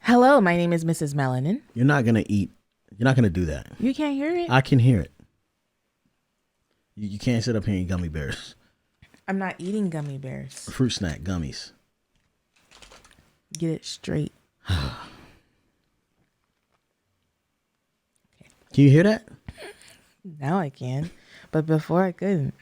Hello, my name is Mrs. Melanin. You're not going to eat. You're not going to do that. You can't hear it? I can hear it. You can't sit up here and eat gummy bears. I'm not eating gummy bears. Fruit snack, gummies. Get it straight. Can you hear that? Now I can, but before I couldn't.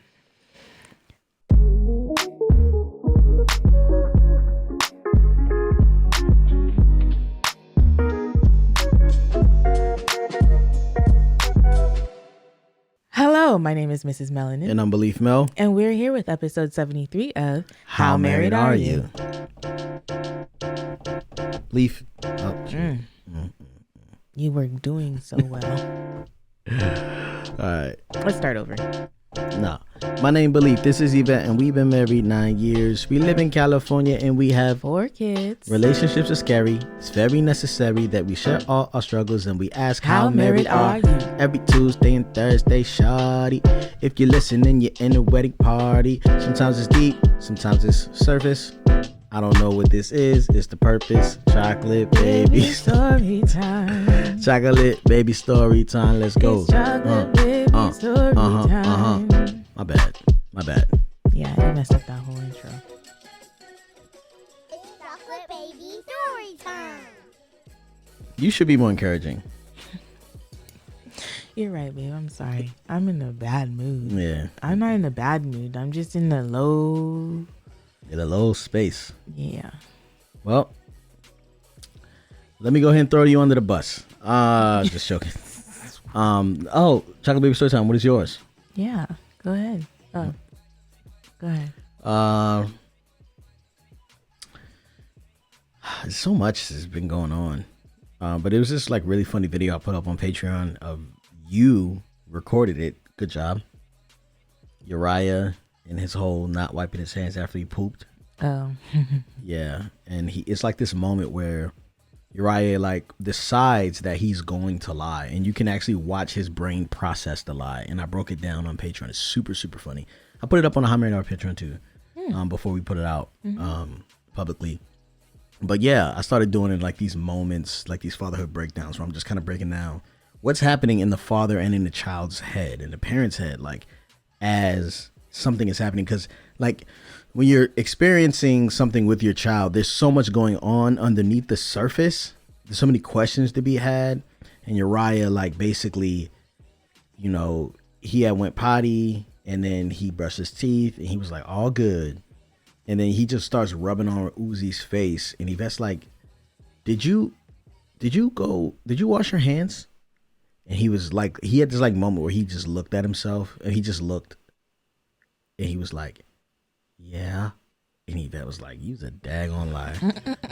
Hello, my name is Mrs. Melanin. And I'm Beleaf Mel. And we're here with episode 73 of How Married Are You? Beleaf. You were doing so well. All right. Let's start over. No. My name Beleaf. This is Yvette, and we've been married 9 years. We live in California, and we have 4 kids. Relationships are scary. It's very necessary that we share all our struggles, and we ask How married are you? Every Tuesday and Thursday, shawty. If you're listening, you're in a wedding party. Sometimes it's deep, sometimes it's surface. I don't know what this is. It's the purpose. Chocolate baby story time. Chocolate baby story time. Let's go. It's chocolate baby story time. My bad. Yeah, you messed up that whole intro. It's chocolate baby story time. You should be more encouraging. You're right, babe. I'm sorry. I'm in a bad mood. Yeah. I'm not in a bad mood. I'm just in a low... In a low space. Yeah. Well, let me go ahead and throw you under the bus. Just joking. Chocolate baby story time. What is yours? Yeah. Go ahead. Oh. Go ahead. So much has been going on. But it was this like really funny video I put up on Patreon of you recorded it. Good job. Uriah and his whole not wiping his hands after he pooped. Oh. Yeah. And it's like this moment where Uriah like decides that he's going to lie, and you can actually watch his brain process the lie. And I broke it down on Patreon. It's super, super funny. I put it up on the How Married Are You Patreon too, before we put it out publicly. But yeah, I started doing it like these moments, like these fatherhood breakdowns, where I'm just kind of breaking down what's happening in the father and in the child's head and the parent's head, like as something is happening. Because like when you're experiencing something with your child, there's so much going on underneath the surface. There's so many questions to be had. And Uriah, like basically, you know, he had went potty and then he brushed his teeth and he was like all good. And then he just starts rubbing on Uzi's face, and Yvette's like, did you wash your hands? And he was like, he had this like moment where he just looked at himself, and he just looked, and he was like, yeah. And Yvette was like, you's a daggone lie.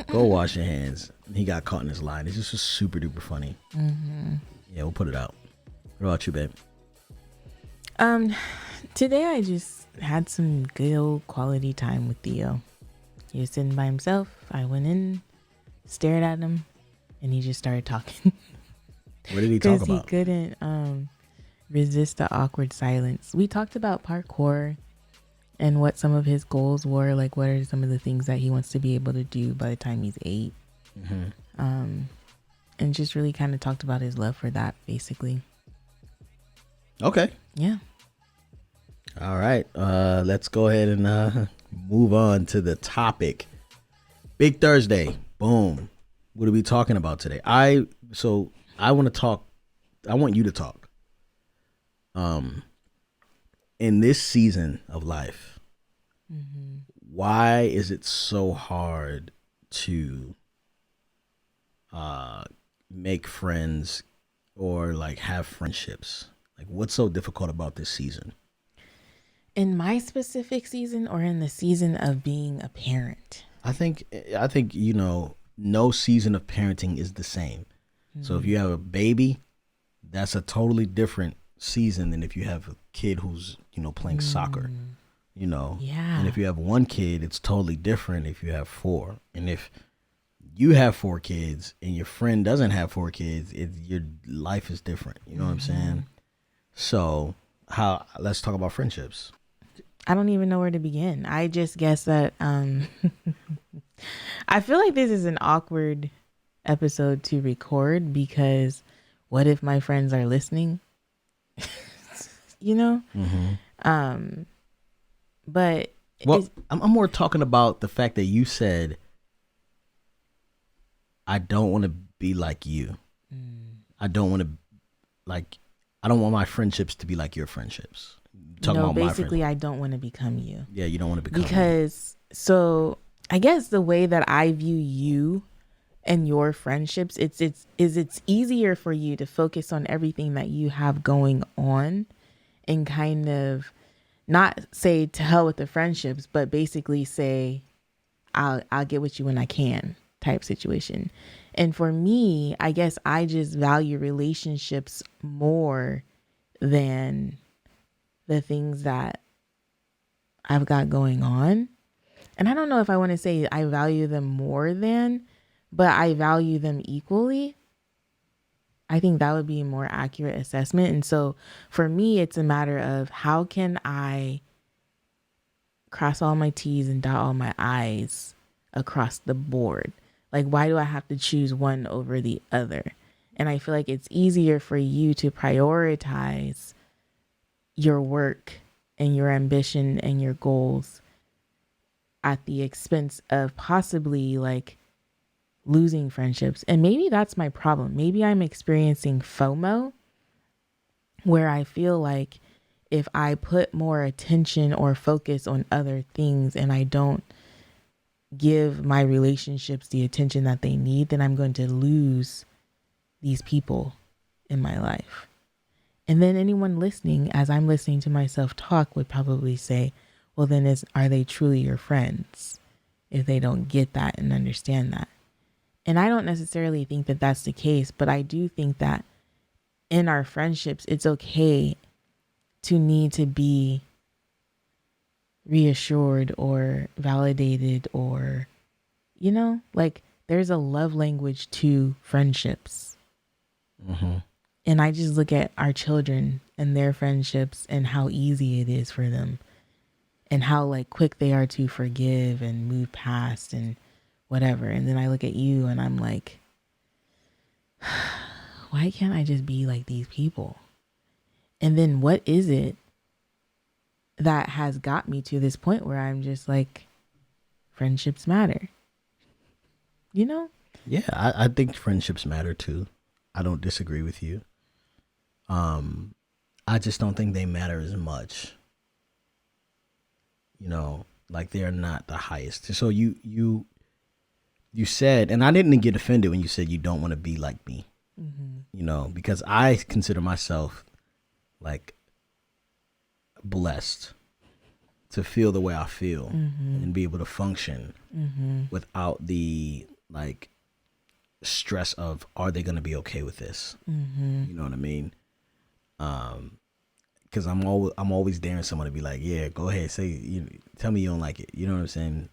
Go wash your hands. And he got caught in his lie. It's just super duper funny. Mm-hmm. Yeah, we'll put it out. What about you, babe? Today I just had some good old quality time with Theo. He was sitting by himself. I went in, stared at him, and he just started talking. What did he talk about? Because he couldn't resist the awkward silence. We talked about parkour and what some of his goals were. Like, what are some of the things that he wants to be able to do by the time he's 8. Mm-hmm. And just really kind of talked about his love for that, basically. Okay. Yeah. All right. Let's go ahead and move on to the topic. Big Thursday. Boom. What are we talking about today? I want to talk. I want you to talk. In this season of life, why is it so hard to make friends or like have friendships? Like, what's so difficult about this season? In my specific season, or in the season of being a parent? I think, you know, no season of parenting is the same. Mm-hmm. So if you have a baby, that's a totally different season than if you have a kid who's, you know, playing soccer, you know. Yeah. And if you have one kid, it's totally different if you have 4. And if you have 4 kids and your friend doesn't have 4 kids, your life is different. You know what I'm saying? So let's talk about friendships. I don't even know where to begin. I just guess that I feel like this is an awkward episode to record because what if my friends are listening? you know? Um, but Well, I'm more talking about the fact that you said, I don't want to be like you. I don't want to, like, I don't want my friendships to be like your friendships. Talking no, about my basically, friends. I don't want to become you. Yeah, you don't want to become me. Because, so I guess the way that I view you and your friendships, it's easier for you to focus on everything that you have going on and kind of not say to hell with the friendships, but basically say I'll get with you when I can type situation. And for me, I guess I just value relationships more than the things that I've got going on. And I don't know if I want to say I value them more than, but I value them equally. I think that would be a more accurate assessment. And so for me, it's a matter of how can I cross all my T's and dot all my I's across the board? Like, why do I have to choose one over the other? And I feel like it's easier for you to prioritize your work and your ambition and your goals at the expense of possibly like losing friendships. And maybe that's my problem. Maybe I'm experiencing FOMO, where I feel like if I put more attention or focus on other things and I don't give my relationships the attention that they need, then I'm going to lose these people in my life. And then anyone listening, as I'm listening to myself talk, would probably say, well, then are they truly your friends if they don't get that and understand that? And I don't necessarily think that that's the case, but I do think that in our friendships, it's okay to need to be reassured or validated, or, you know, like there's a love language to friendships. And I just look at our children and their friendships and how easy it is for them and how like quick they are to forgive and move past and whatever. And then I look at you and I'm like, why can't I just be like these people? And then what is it that has got me to this point where I'm just like, friendships matter, you know? Yeah, I think friendships matter too. I don't disagree with you. I just don't think they matter as much. You know, like they're not the highest. So you said, and I didn't get offended when you said you don't want to be like me. You know, because I consider myself like blessed to feel the way I feel and be able to function without the like stress of, are they going to be okay with this? You know what I mean? Because I'm always daring someone to be like, yeah, go ahead, tell me you don't like it. You know what I'm saying?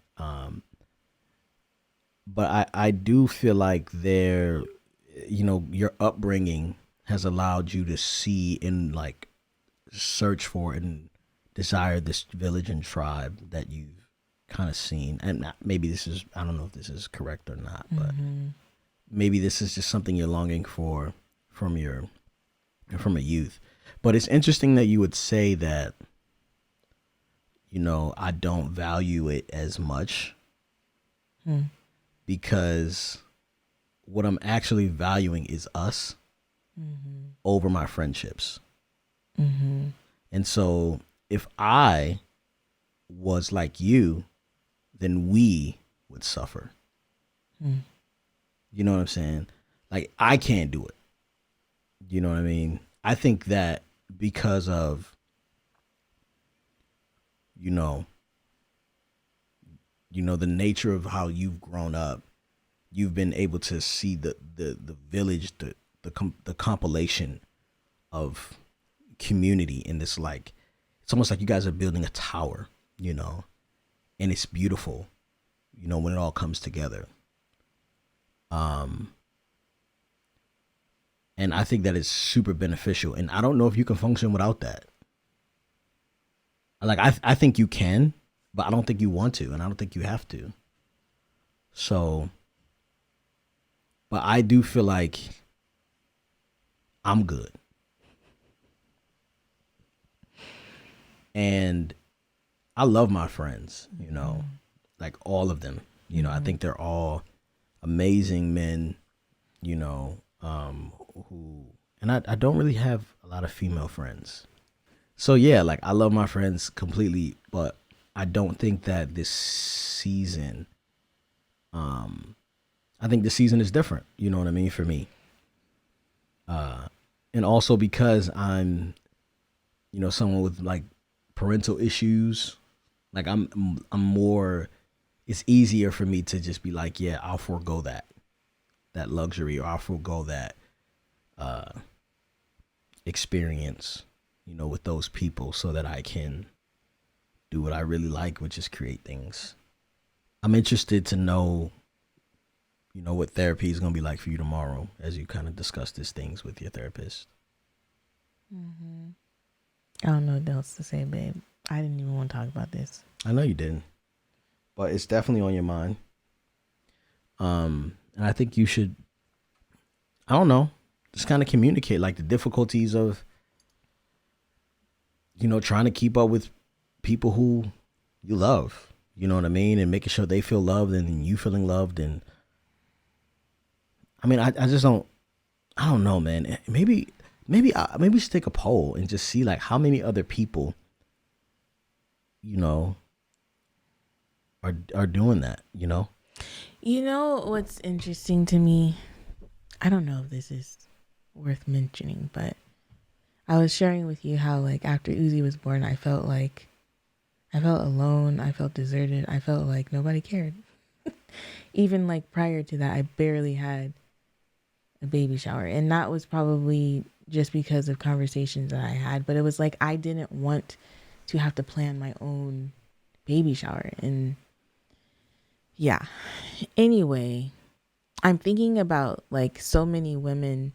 But I do feel like your upbringing has allowed you to see and like search for and desire this village and tribe that you've kind of seen. And maybe I don't know if this is correct or not, but maybe this is just something you're longing for from a youth. But it's interesting that you would say that, you know, I don't value it as much because what I'm actually valuing is us over my friendships. And so if I was like you, then we would suffer. You know what I'm saying? Like, I can't do it. You know what I mean? I think that because of, you know, the nature of how you've grown up, you've been able to see the village, the compilation of community in this, like, it's almost like you guys are building a tower, you know, and it's beautiful, you know, when it all comes together. And I think that is super beneficial. And I don't know if you can function without that. Like, I think you can, but I don't think you want to, and I don't think you have to. So But I do feel like I'm good. And I love my friends, like all of them. I think they're all amazing men, who, and I don't really have a lot of female friends. So yeah, like I love my friends completely, but I don't think that this season, I think this season is different. You know what I mean? For me. And also because I'm, someone with like parental issues, like I'm more, it's easier for me to just be like, yeah, I'll forego that luxury, or I'll forego that experience, with those people, so that I can do what I really like, which is create things. I'm interested to know, what therapy is going to be like for you tomorrow as you kind of discuss these things with your therapist. I don't know what else to say, babe. I didn't even want to talk about this. I know you didn't, but it's definitely on your mind. And I think you should, I don't know, just kind of communicate like the difficulties of, trying to keep up with people who you love, you know what I mean? And making sure they feel loved and you feeling loved. And I mean, I just don't know, man. Maybe we should take a poll and just see like how many other people, are doing that, What's interesting to me? I don't know if this is worth mentioning, but I was sharing with you how like after Uzi was born, I felt alone. I felt deserted. I felt like nobody cared. Even like prior to that, I barely had a baby shower. And that was probably just because of conversations that I had. But it was like I didn't want to have to plan my own baby shower. And yeah. Anyway, I'm thinking about like so many women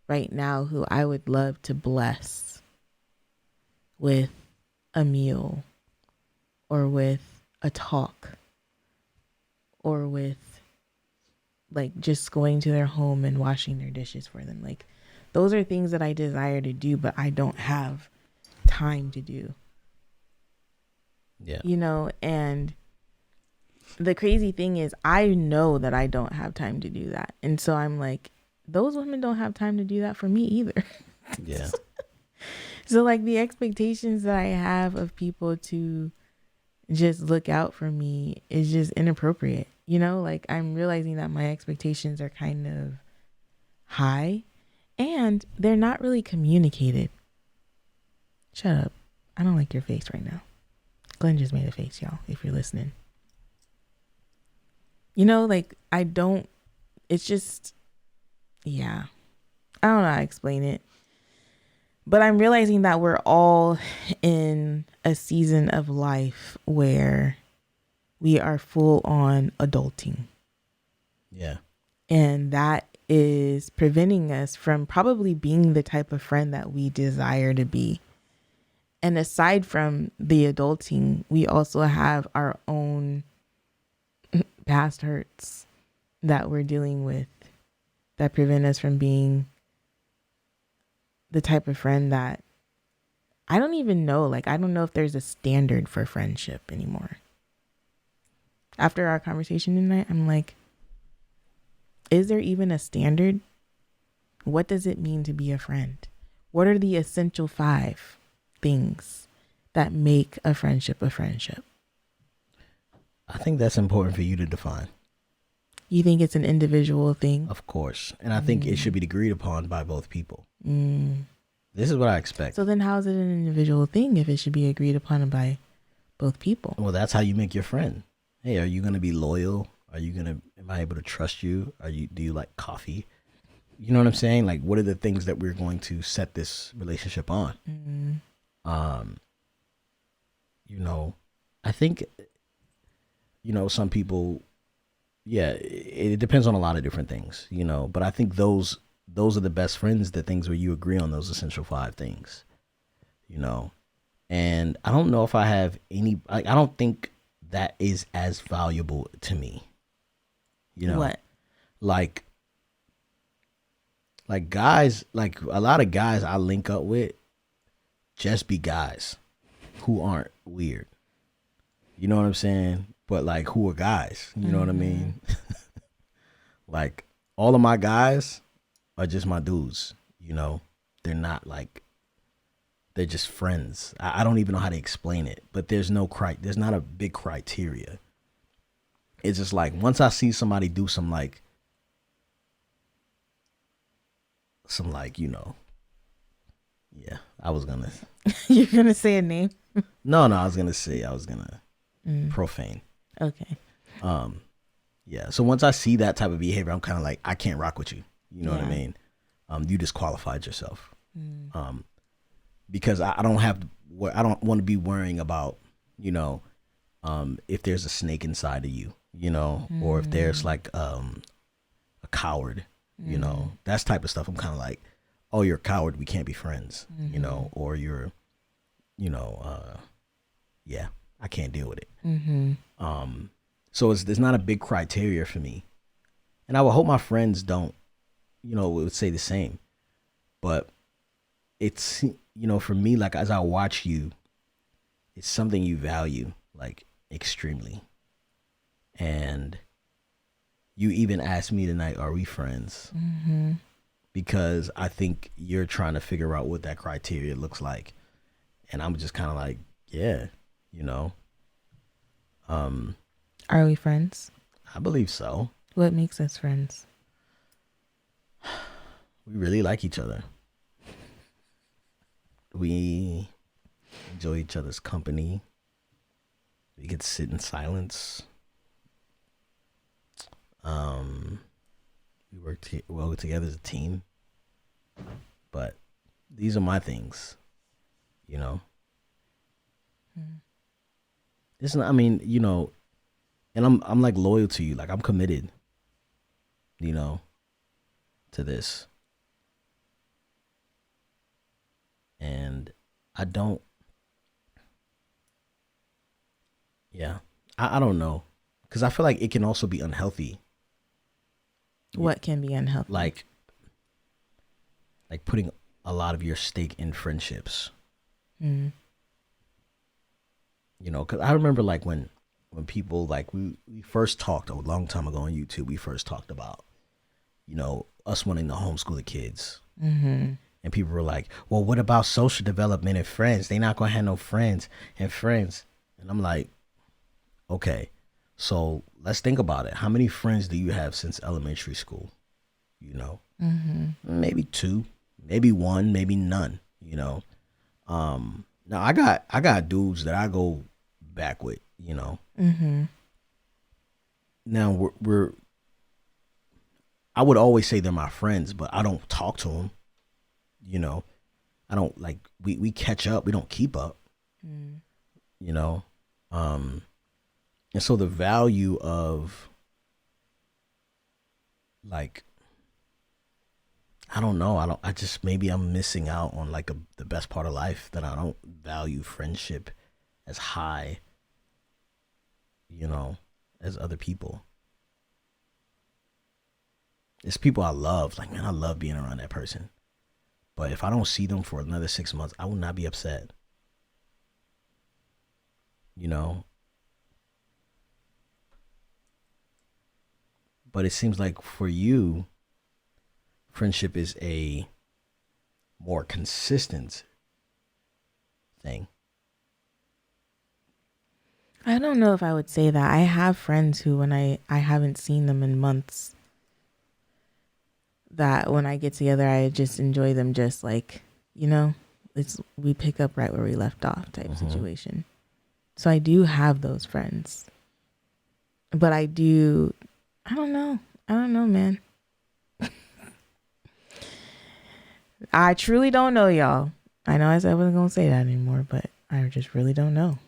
right now who I would love to bless with a meal, or with a talk, or with like just going to their home and washing their dishes for them. Like those are things that I desire to do, but I don't have time to do. Yeah. And the crazy thing is I know that I don't have time to do that. And so I'm like, those women don't have time to do that for me either. Yeah. So like the expectations that I have of people to just look out for me is just inappropriate. Like I'm realizing that my expectations are kind of high and they're not really communicated. Shut up. I don't like your face right now. Glen just made a face, y'all, if you're listening. Like it's just, yeah. I don't know how to explain it. But I'm realizing that we're all in a season of life where we are full on adulting. Yeah. And that is preventing us from probably being the type of friend that we desire to be. And aside from the adulting, we also have our own past hurts that we're dealing with that prevent us from being the type of friend that I don't even know. Like, I don't know if there's a standard for friendship anymore. After our conversation tonight, I'm like, is there even a standard? What does it mean to be a friend? What are the essential 5 things that make a friendship a friendship? I think that's important for you to define. You think it's an individual thing? Of course. And I think it should be agreed upon by both people. This is what I expect. So then how is it an individual thing if it should be agreed upon by both people? Well, that's how you make your friend. Hey, are you going to be loyal? Am I able to trust you? Do you like coffee? You know what I'm saying? Like, what are the things that we're going to set this relationship on? I think, some people, yeah, it depends on a lot of different things, but I think those are the best friends, the things where you agree on those essential 5 things, and I don't know if I have any, I don't think that is as valuable to me, What? Like Like guys, like a lot of guys I link up with just be guys who aren't weird. You know what I'm saying? But like who are guys? You know what I mean? Like all of my guys are just my dudes, you know? They're not like they're just friends. I don't even know how to explain it, but there's not a big criteria. It's just like once I see somebody do some like, you know, yeah, I was gonna. You're gonna say a name? No, I was gonna profane. Okay. Yeah. So once I see that type of behavior, I'm kind of like, I can't rock with you. You know what I Yeah. mean? You disqualified yourself. Because I don't want to be worrying about, you know, if there's a snake inside of you, you know, or if there's like a coward, you know, that's type of stuff. I'm kind of like, oh, you're a coward. We can't be friends, you know, or you're, you know, yeah, I can't deal with it. So there's not a big criteria for me. And I would hope my friends don't, you know, would say the same. But it's, you know, for me, like as I watch you, it's something you value like extremely. And you even asked me tonight, are we friends? Because I think you're trying to figure out what that criteria looks like. And I'm just kind of like, yeah, you know. Are we friends? I believe so. What makes us friends? We really like each other. We enjoy each other's company. We could sit in silence. We work well together as a team. But these are my things, you know. It's not, I mean, you know, and I'm like loyal to you. Like I'm committed, you know, to this. And I don't, yeah, I don't know. Because I feel like it can also be unhealthy. What can be unhealthy? Like putting a lot of your stake in friendships. You know, because I remember like when people like we first talked a long time ago on YouTube, we first talked about, you know, us wanting to homeschool the kids. And people were like, well, what about social development and friends? They not going to have no friends and friends. And I'm like, okay, so let's think about it. How many friends do you have since elementary school? You know, maybe 2, maybe 1, maybe none, you know. Now I got dudes that I go back with, you know. Now I would always say they're my friends, but I don't talk to them. You know, I don't like, we catch up. We don't keep up, you know? And so the value of like, I don't know. Maybe I'm missing out on like the best part of life, that I don't value friendship as high, you know, as other people. It's people I love. Like, man, I love being around that person. But if I don't see them for another 6 months, I will not be upset. You know? But it seems like for you, friendship is a more consistent thing. I don't know if I would say that. I have friends who, when I haven't seen them in months, that when I get together, I just enjoy them, just like, you know, we pick up right where we left off type situation. So I do have those friends. But I don't know, man. I truly don't know, y'all. I know I said I wasn't going to say that anymore, but I just really don't know.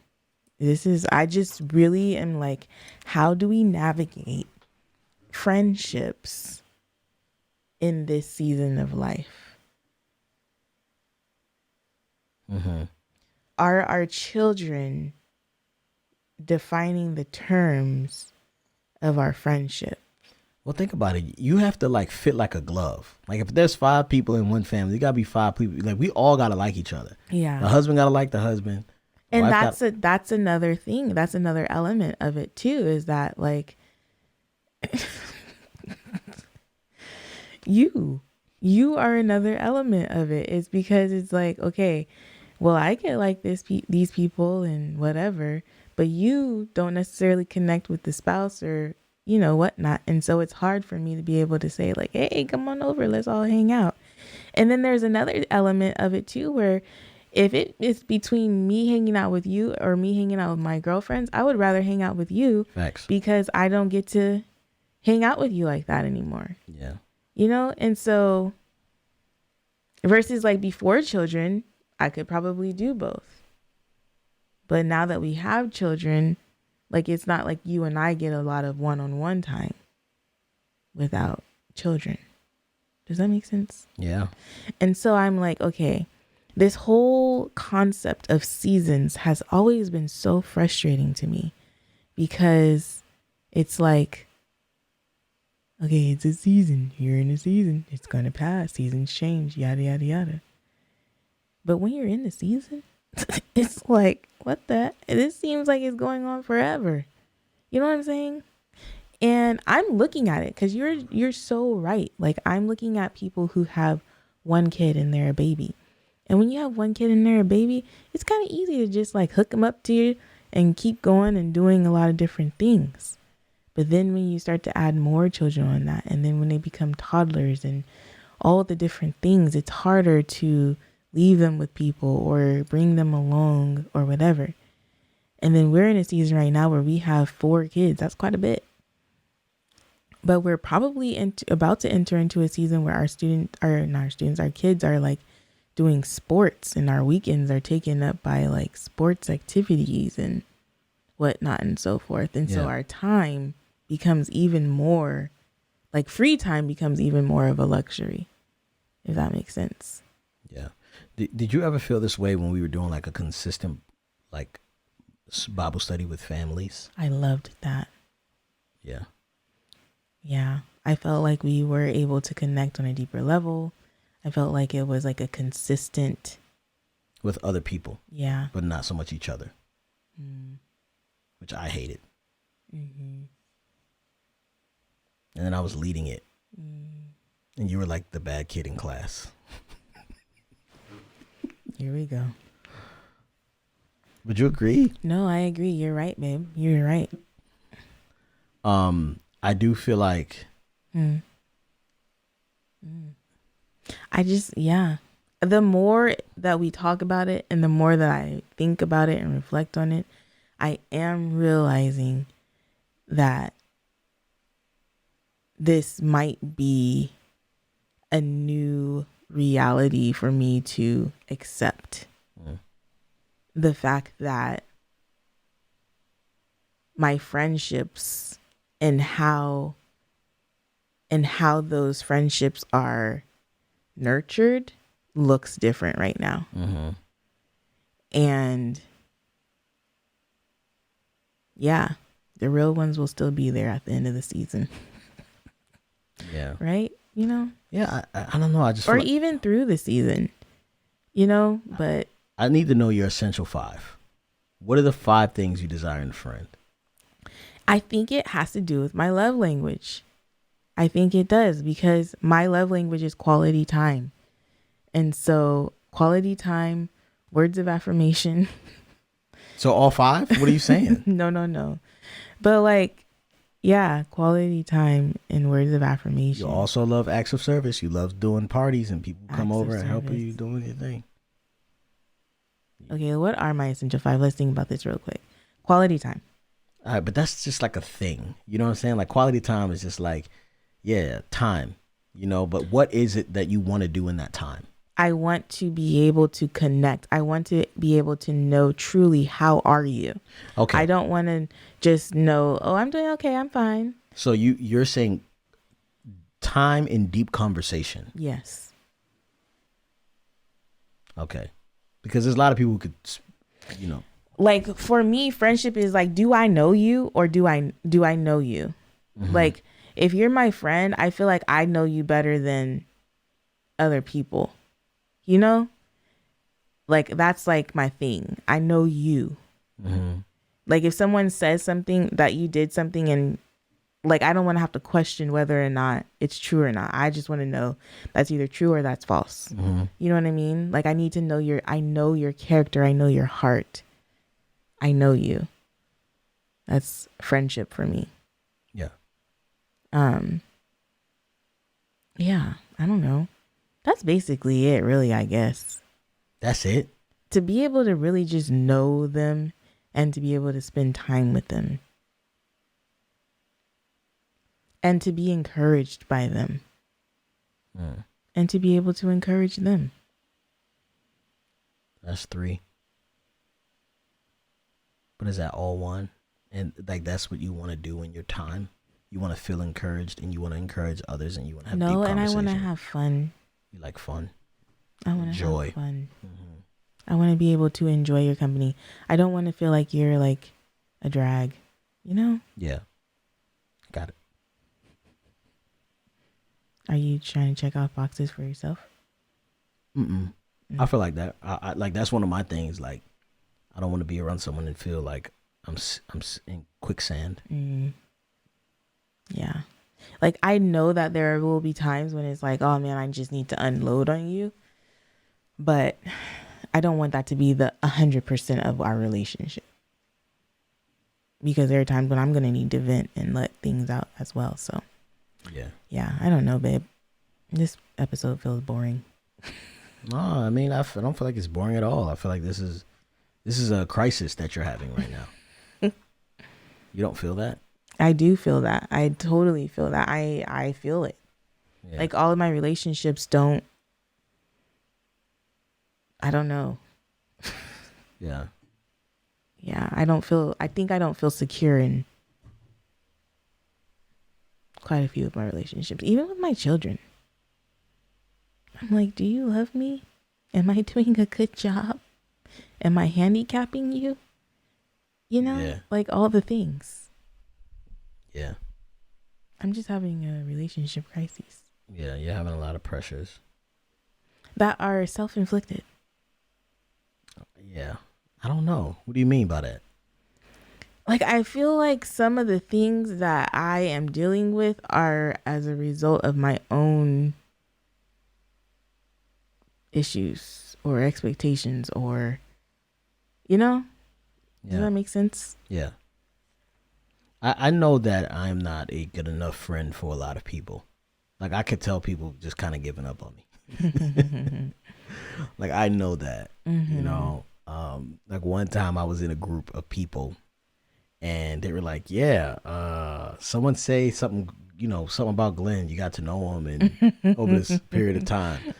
I just really am like, how do we navigate friendships in this season of life? Are our children defining the terms of our friendship? Well, think about it. You have to like fit like a glove. Like if there's 5 people in one family, you gotta be 5 people. Like we all gotta like each other. Yeah. The husband gotta like the husband. And that's another thing. That's another element of it too, is that like you are another element of it. It's because it's like, okay, well, I get like these people and whatever, but you don't necessarily connect with the spouse or, you know, whatnot. And so it's hard for me to be able to say like, hey, come on over, let's all hang out. And then there's another element of it too, where if it is between me hanging out with you or me hanging out with my girlfriends, I would rather hang out with you. Facts. Because I don't get to hang out with you like that anymore. Yeah. You know? And so versus like before children, I could probably do both. But now that we have children, like it's not like you and I get a lot of one-on-one time without children. Does that make sense? Yeah. And so I'm like, okay, this whole concept of seasons has always been so frustrating to me because it's like, okay, it's a season. You're in a season. It's going to pass. Seasons change, yada, yada, yada. But when you're in the season, it's like, what the? This seems like it's going on forever. You know what I'm saying? And I'm looking at it because you're so right. Like I'm looking at people who have one kid and they're a baby. And when you have one kid and they're a baby, it's kind of easy to just like hook them up to you and keep going and doing a lot of different things. But then when you start to add more children on that, and then when they become toddlers and all the different things, it's harder to leave them with people or bring them along or whatever. And then we're in a season right now where we have 4 kids. That's quite a bit. But we're probably about to enter into a season where our kids are like doing sports, and our weekends are taken up by like sports activities and whatnot and so forth. And so our time becomes even more, like free time becomes even more of a luxury, if that makes sense. Yeah. Did you ever feel this way when we were doing like a consistent like Bible study with families? I loved that. Yeah. Yeah. I felt like we were able to connect on a deeper level. I felt like it was like a consistent. With other people. Yeah. But not so much each other. Which I hated. And then I was leading it. And you were like the bad kid in class. Here we go. Would you agree? No, I agree. You're right, babe. You're right. I do feel like I just, yeah. The more that we talk about it and the more that I think about it and reflect on it, I am realizing that this might be a new reality for me to accept. The fact that my friendships and how those friendships are nurtured looks different right now. And yeah, the real ones will still be there at the end of the season. Yeah. Right? You know? Yeah, I don't know. I just or feel like even through the season, you know, but I need to know your essential 5. What are the 5 things you desire in a friend? I think it has to do with my love language. I think it does, because my love language is quality time. And so quality time, words of affirmation. So all 5? What are you saying? No. But like, yeah, quality time and words of affirmation. You also love acts of service. You love doing parties and people come Acts of over and help service. you doing your thing. Okay, what are my essential 5? Let's think about this real quick. Quality time. All right, but that's just like a thing. You know what I'm saying? Like quality time is just like, yeah, time, you know, but what is it that you want to do in that time? I want to be able to connect. I want to be able to know truly, how are you? Okay. I don't want to just know, oh, I'm doing okay, I'm fine. So you're saying time in deep conversation. Yes. Okay. Because there's a lot of people who could, you know. Like for me, friendship is like, do I know you or do I know you? Like if you're my friend, I feel like I know you better than other people. You know? Like, that's like my thing. I know you. Mm-hmm. Like, if someone says something that you did something and like, I don't want to have to question whether or not it's true or not. I just want to know that's either true or that's false. Mm-hmm. You know what I mean? Like, I need to know I know your character. I know your heart. I know you. That's friendship for me. Yeah. Yeah, I don't know. That's basically it, really, I guess. That's it. To be able to really just know them and to be able to spend time with them. And to be encouraged by them. And to be able to encourage them. That's 3. But is that all one? And like, that's what you want to do in your time? You want to feel encouraged, and you want to encourage others, and you want to have deep conversation. No, and I want to have fun. You like fun? I want to Joy. have fun. Mm-hmm. I want to be able to enjoy your company. I don't want to feel like you're like a drag, you know? Yeah. Got it. Are you trying to check off boxes for yourself? I feel like that. I like, that's one of my things. Like, I don't want to be around someone and feel like I'm in quicksand. Yeah. Like, I know that there will be times when it's like, oh man, I just need to unload on you. But I don't want that to be the 100% of our relationship. Because there are times when I'm going to need to vent and let things out as well. So, yeah, I don't know, babe. This episode feels boring. No, I mean, I don't feel like it's boring at all. I feel like this is a crisis that you're having right now. You don't feel that? I do feel that. I totally feel that. I feel it. Yeah. Like, all of my relationships don't. I don't know. Yeah. Yeah, I think I don't feel secure in quite a few of my relationships, even with my children. I'm like, do you love me? Am I doing a good job? Am I handicapping you? You know, Yeah. like all the things. Yeah. I'm just having a relationship crisis Yeah, you're having a lot of pressures. that are self-inflicted. Yeah. I don't know. What do you mean by that? Like, I feel like some of the things that I am dealing with are as a result of my own issues or expectations, or, you know? Does that make sense? Yeah. I know that I'm not a good enough friend for a lot of people. Like, I could tell people just kind of giving up on me. Like, I know that, you know. Like, one time I was in a group of people and they were like, yeah, someone say something, you know, something about Glen. You got to know him and over this period of time.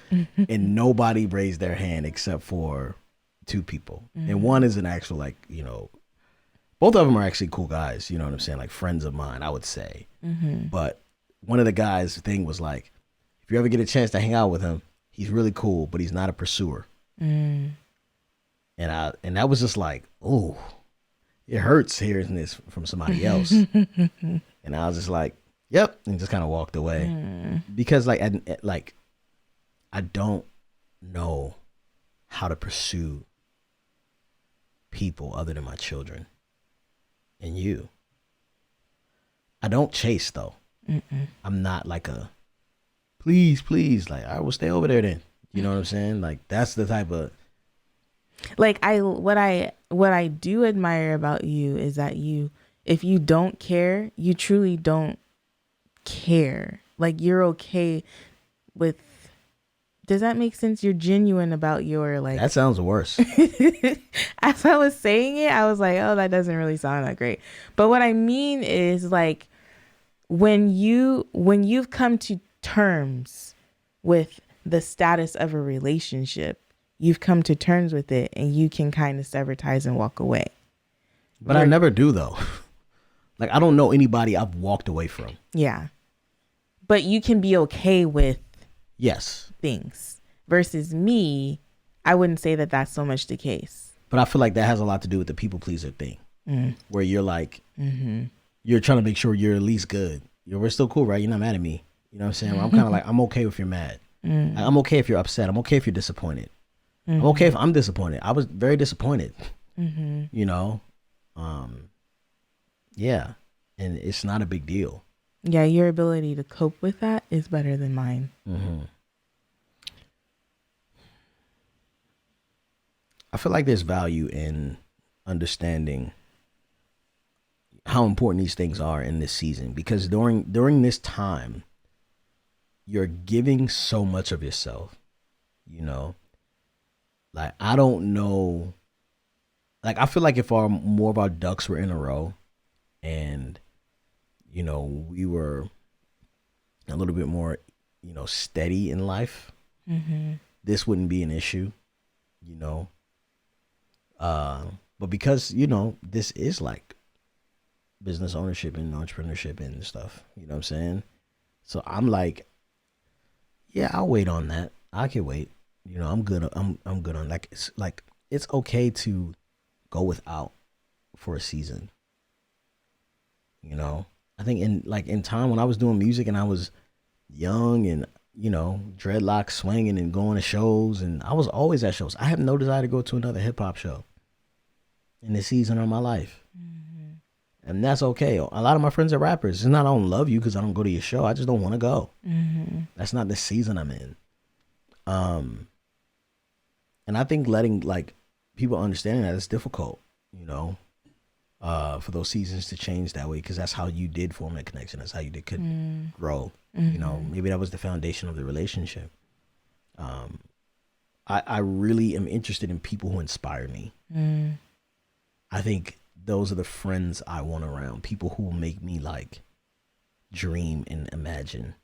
And nobody raised their hand except for 2 people. And one is an actual, like, you know, both of them are actually cool guys. You know what I'm saying? Like, friends of mine, I would say. But one of the guys' thing was like, if you ever get a chance to hang out with him, he's really cool, but he's not a pursuer. And that was just like, oh, it hurts hearing this from somebody else. And I was just like, yep, and just kind of walked away because like I don't know how to pursue people other than my children and you. I don't chase though. I'm not like a please, like, I will stay over there then. You know what I'm saying? Like, that's the type of, like, what I do admire about you is that if you don't care, you truly don't care. Like, you're okay with, does that make sense? You're genuine about your, like, that sounds worse. As I was saying it, I was like, oh, that doesn't really sound that great. But what I mean is, like, when you've come to terms with the status of a relationship, you've come to terms with it and you can kind of sever ties and walk away. But I never do though. Like, I don't know anybody I've walked away from. Yeah. But you can be okay with things. Versus me, I wouldn't say that that's so much the case. But I feel like that has a lot to do with the people pleaser thing. Where you're like, you're trying to make sure you're at least good. we're still cool, right? You're not mad at me. You know what I'm saying? I'm kind of like, I'm okay if you're mad. I'm okay if you're upset. I'm okay if you're disappointed. I'm okay if I'm disappointed. I was very disappointed. You know, yeah, and it's not a big deal. Yeah, your ability to cope with that is better than mine. I feel like there's value in understanding how important these things are in this season, because during this time, you're giving so much of yourself. You know, like I don't know. Like I feel like if more of our ducks were in a row, and you know we were a little bit more, steady in life, this wouldn't be an issue. You know, but because this is like business ownership and entrepreneurship and stuff. You know what I'm saying? So I'm like, yeah, I'll wait on that. I can wait. I'm good. I'm good on that. It's okay to go without for a season. I think in time when I was doing music and I was young and dreadlocks swinging and going to shows, and I was always at shows. I have no desire to go to another hip hop show in this season of my life. And that's okay. A lot of my friends are rappers. It's not I don't love you because I don't go to your show. I just don't want to go. That's not the season I'm in. And I think letting people understanding that it's difficult, for those seasons to change that way, because that's how you did form that connection. That's how you could grow. Maybe that was the foundation of the relationship. I really am interested in people who inspire me. I think those are the friends I want around. People who will make me dream and imagine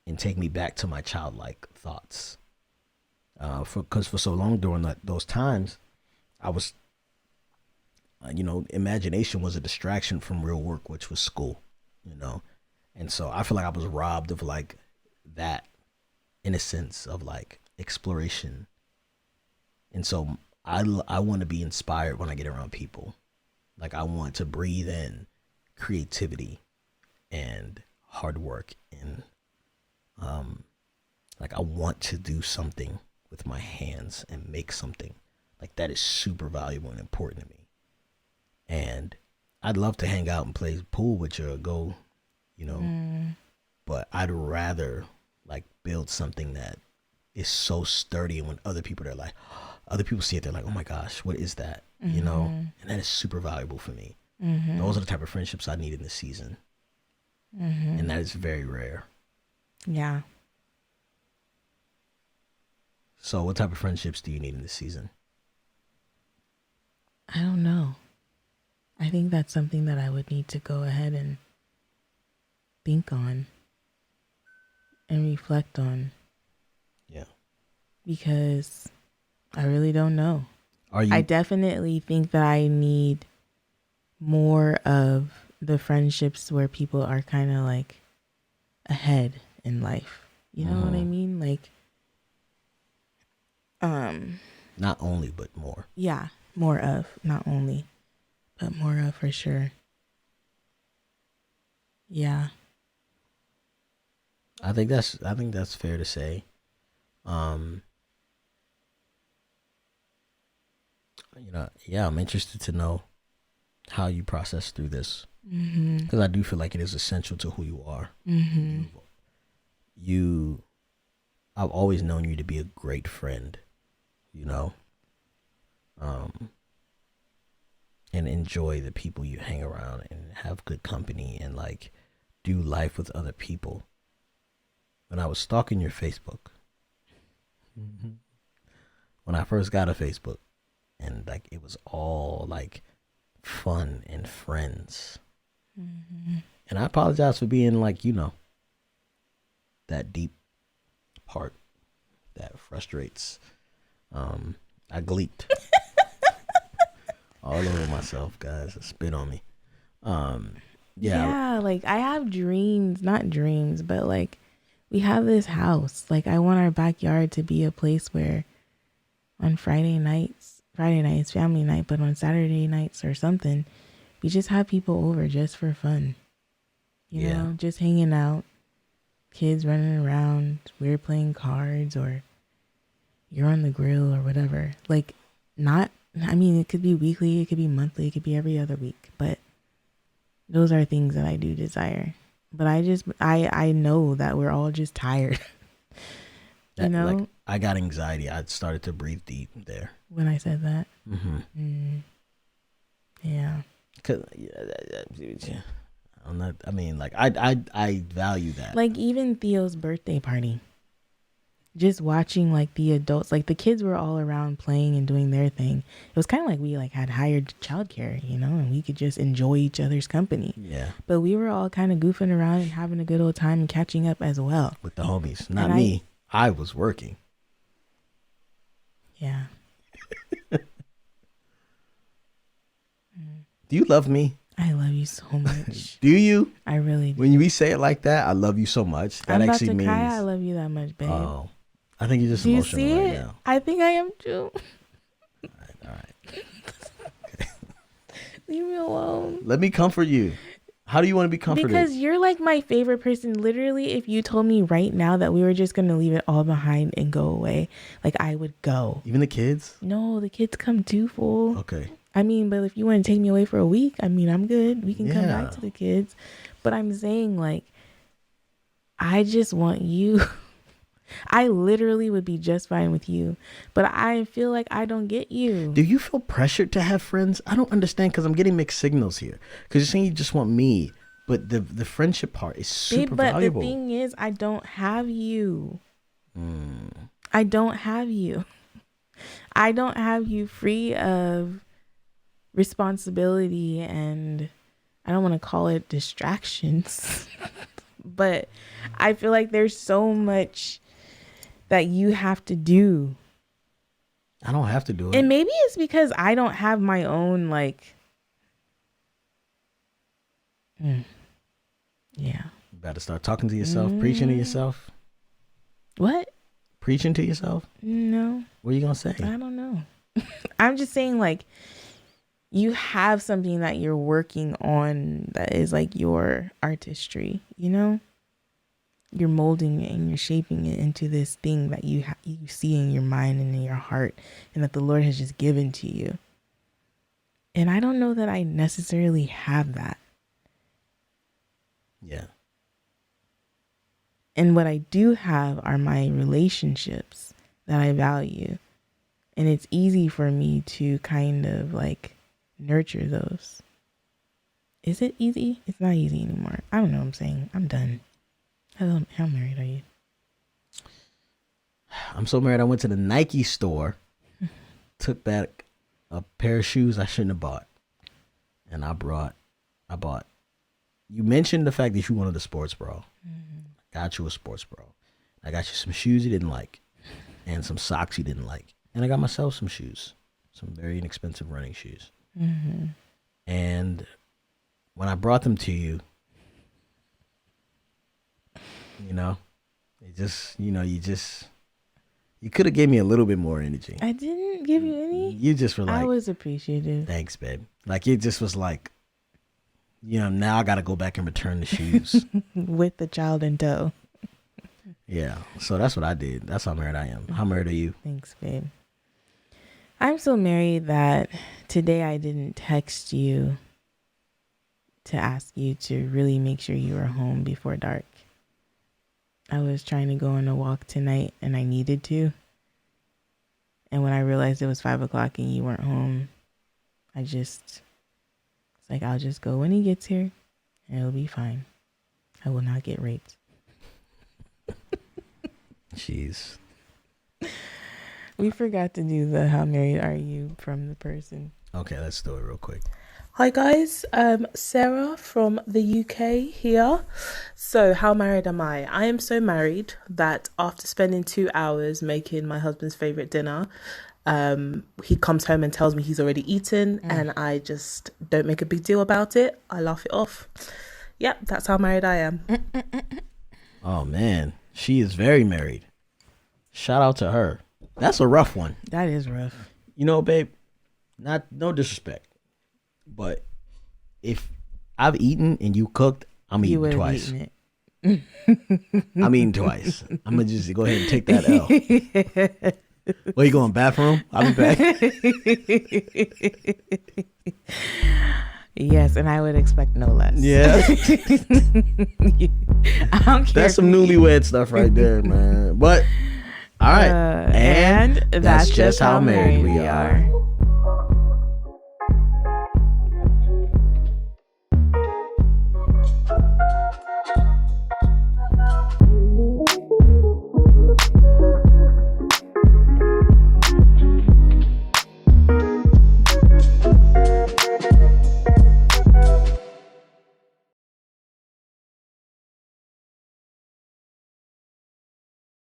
and take me back to my childlike thoughts. Because for so long during those times, I was, imagination was a distraction from real work, which was school, And so I feel like I was robbed of that innocence of exploration. And so I want to be inspired when I get around people. I want to breathe in creativity and hard work, and I want to do something with my hands and make something. That is super valuable and important to me. And I'd love to hang out and play pool with you or go, but I'd rather build something that is so sturdy, and when other people other people see it, they're like, oh my gosh, what is that? And that is super valuable for me. Those are the type of friendships I need in this season. And that is very rare. Yeah. So what type of friendships do you need in this season? I don't know. I think that's something that I would need to go ahead and think on and reflect on. Yeah. Because I really don't know. I definitely think that I need more of the friendships where people are kind of ahead in life. You know what I mean? Not only, but more. Yeah, more of, not only, but more of for sure. Yeah. I think that's fair to say. Yeah, I'm interested to know how you process through this, because I do feel like it is essential to who you are. I've always known you to be a great friend, and enjoy the people you hang around and have good company and do life with other people. When I was stalking your Facebook, when I first got a Facebook, and it was all fun and friends, and I apologize for being that deep part that frustrates. I gleeked all over myself, guys. Spit on me. Yeah, I have dreams, not dreams, but we have this house. I want our backyard to be a place where on Friday nights, family night, but on Saturday nights or something, we just have people over just for fun. You know, just hanging out, kids running around, we're playing cards, or you're on the grill or whatever. Like, it could be weekly, it could be monthly, it could be every other week, but those are things that I do desire. But I know that we're all just tired. You know? Like, I got anxiety. I started to breathe deep there. When I said that? Yeah. Cause, I value that. Like, even Theo's birthday party. Just watching, like, the adults, like, the kids were all around playing and doing their thing. It was kind of like we, like, had hired childcare, you know, and we could just enjoy each other's company. Yeah. But we were all kind of goofing around and having a good old time and catching up as well. With the homies. Not me. I was working. Yeah. Do you love me? I love you so much. Do you? I really do. When we say it like that, I love you so much. That I'm actually about to means cry. I love you that much, babe. Oh. I think you're just Do you emotional see right it? now. I think I am too. All right. Leave me alone. Let me comfort you. How do you want to be comforted? Because you're like my favorite person. Literally, if you told me right now that we were just going to leave it all behind and go away, like, I would go. Even the kids? No, the kids come too, fool. Okay. I mean, but if you want to take me away for a week, I mean, I'm good. We can come back to the kids. But I'm saying, like, I just want you. I literally would be just fine with you, but I feel like I don't get you. Do you feel pressured to have friends? I don't understand, because I'm getting mixed signals here. Because you're saying you just want me, but the friendship part is super valuable. But the thing is, I don't have you. I don't have you. I don't have you free of responsibility, and I don't want to call it distractions, but I feel like there's so much that you have to do. I don't have to do it. And maybe it's because I don't have my own, like, yeah. You better start talking to yourself, preaching to yourself. What? Preaching to yourself? No. What are you going to say? I don't know. I'm just saying, like, you have something that you're working on that is like your artistry, you know? You're molding it and you're shaping it into this thing that you see in your mind and in your heart, and that the Lord has just given to you. And I don't know that I necessarily have that. Yeah. And what I do have are my relationships that I value. And it's easy for me to kind of like nurture those. Is it easy? It's not easy anymore. I don't know what I'm saying. I'm done. How married are you? I'm so married. I went to the Nike store, took back a pair of shoes I shouldn't have bought, and I bought. You mentioned the fact that you wanted a sports bra. Got you a sports bra. I got you some shoes you didn't like, and some socks you didn't like, and I got myself some shoes, some very inexpensive running shoes. And when I brought them to you, you know, you could have gave me a little bit more energy. I didn't give you any. You just were like, I was appreciative. Thanks, babe. Like, it just was like, you know, now I got to go back and return the shoes. With the child in tow. Yeah. So that's what I did. That's how married I am. How married are you? Thanks, babe. I'm so married that today I didn't text you to ask you to really make sure you were home before dark. I was trying to go on a walk tonight and I needed to. And when I realized it was 5 o'clock and you weren't home, it's like, I'll just go when he gets here and it'll be fine. I will not get raped. Jeez. We forgot to do the how married are you from the person. Okay, let's do it real quick. Hi guys, Sarah from the UK here. So how married am I? I am so married that after spending 2 hours making my husband's favourite dinner, he comes home and tells me he's already eaten and I just don't make a big deal about it. I laugh it off. Yep, that's how married I am. Oh man, she is very married. Shout out to her. That's a rough one. That is rough. You know, babe, no disrespect, but if I've eaten and you cooked, I'm You eating would have twice. eaten it. I'm eating twice. I'm gonna just go ahead and take that L. Where you going, bathroom? I'll be back. Yes, and I would expect no less. Yeah. I don't care. That's some newlywed stuff right there, man. But all right. And that's just how married we are.